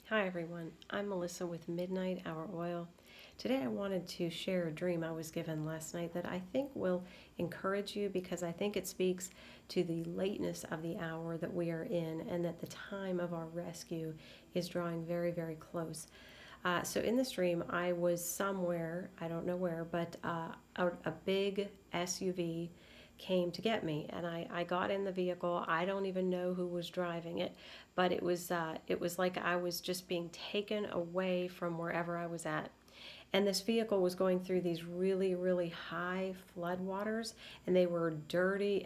Hi everyone, I'm Melissa with Midnight Hour Oil. Today I wanted to share a dream I was given last night that I think will encourage you because I think it speaks to the lateness of the hour that we are in and that the time of our rescue is drawing very, very close. So in this dream, I was somewhere, I don't know where, but a big SUV came to get me, and I got in the vehicle. I don't even know who was driving it, but it was like I was just being taken away from wherever I was at. And this vehicle was going through these really, really high floodwaters, and they were dirty,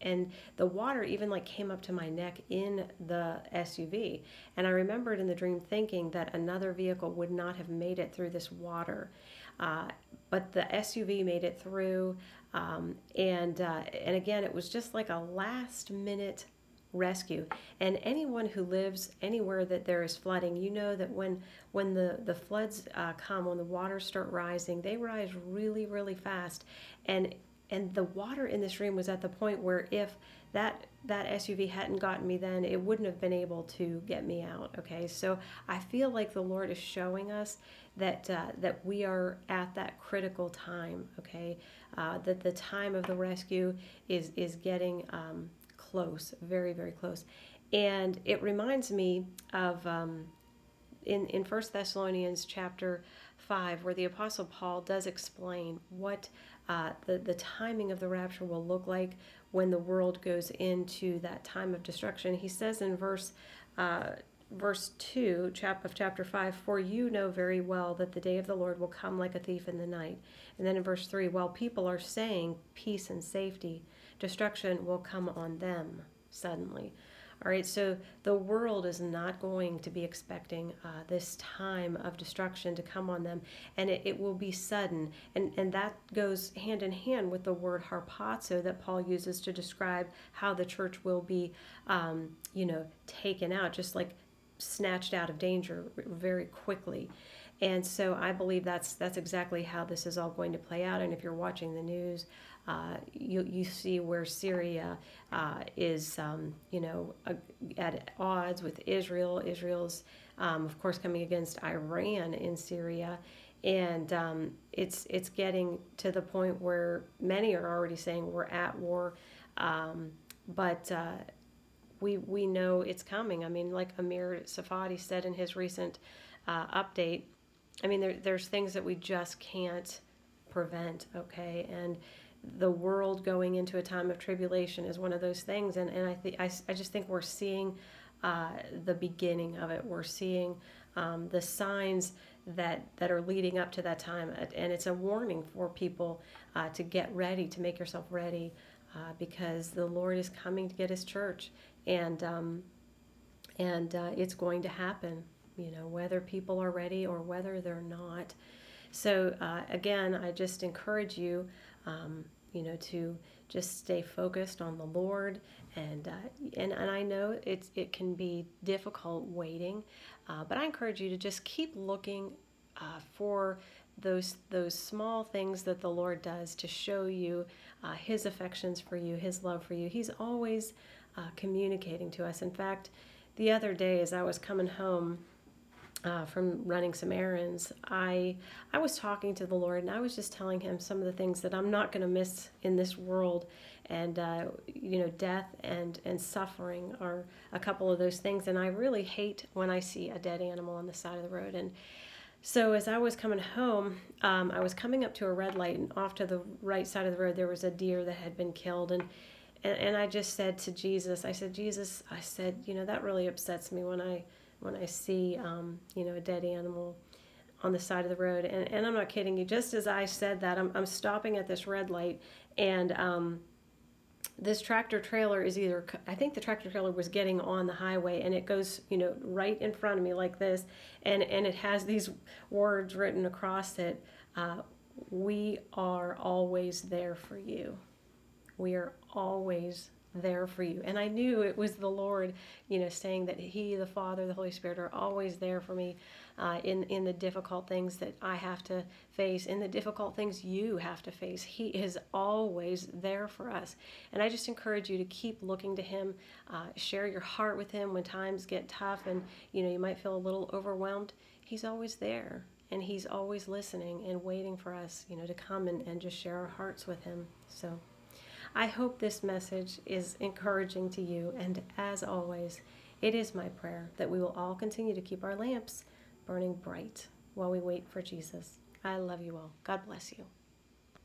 and the water even like came up to my neck in the SUV. And I remembered in the dream thinking that another vehicle would not have made it through this water. But the SUV made it through, and again, it was just like a last minute rescue. And anyone who lives anywhere that there is flooding, you know that when the floods come, when the waters start rising, they rise really, really fast. And and the water in this room was at the point where if that SUV hadn't gotten me then, it wouldn't have been able to get me out. Okay, so I feel like the Lord is showing us that we are at that critical time. Okay, that the time of the rescue is getting close, very, very close. And it reminds me of in 1 Thessalonians chapter 5, where the Apostle Paul does explain what the timing of the rapture will look like when the world goes into that time of destruction. He says in verse 2 of chapter 5, "For you know very well that the day of the Lord will come like a thief in the night." And then in verse 3, "While people are saying peace and safety, destruction will come on them suddenly." All right, so the world is not going to be expecting this time of destruction to come on them, and it will be sudden. And that goes hand in hand with the word harpazo that Paul uses to describe how the church will be, taken out, just like snatched out of danger very quickly. And so I believe that's exactly how this is all going to play out. And if you're watching the news, you see where Syria is, at odds with Israel. Israel's, of course, coming against Iran in Syria. And it's getting to the point where many are already saying we're at war. But we know it's coming. I mean, like Amir Safadi said in his recent update, I mean, there's things that we just can't prevent, okay? And the world going into a time of tribulation is one of those things. And I just think we're seeing the beginning of it. We're seeing the signs that are leading up to that time. And it's a warning for people to get ready, to make yourself ready, because the Lord is coming to get his church. And it's going to happen, whether people are ready or whether they're not. So again, I just encourage you, to just stay focused on the Lord, and I know it can be difficult waiting, but I encourage you to just keep looking for those small things that the Lord does to show you his affections for you, his love for you. He's always communicating to us. In fact, the other day as I was coming home from running some errands, I was talking to the Lord, and I was just telling him some of the things that I'm not going to miss in this world. And death and suffering are a couple of those things. And I really hate when I see a dead animal on the side of the road. And so as I was coming home, I was coming up to a red light, and off to the right side of the road there was a deer that had been killed. And I just said to Jesus, I said, "Jesus," I said, "that really upsets me when I see, a dead animal on the side of the road." And I'm not kidding you. Just as I said that, I'm stopping at this red light, and this tractor trailer is I think the tractor trailer was getting on the highway, and it goes, right in front of me like this, and it has these words written across it, "We are always there for you." We are always there for you. And I knew it was the Lord, saying that He, the Father, the Holy Spirit are always there for me in the difficult things that I have to face, in the difficult things you have to face. He is always there for us. And I just encourage you to keep looking to Him, share your heart with Him when times get tough and, you might feel a little overwhelmed. He's always there. And He's always listening and waiting for us, to come and just share our hearts with Him. So I hope this message is encouraging to you. And as always, it is my prayer that we will all continue to keep our lamps burning bright while we wait for Jesus. I love you all. God bless you.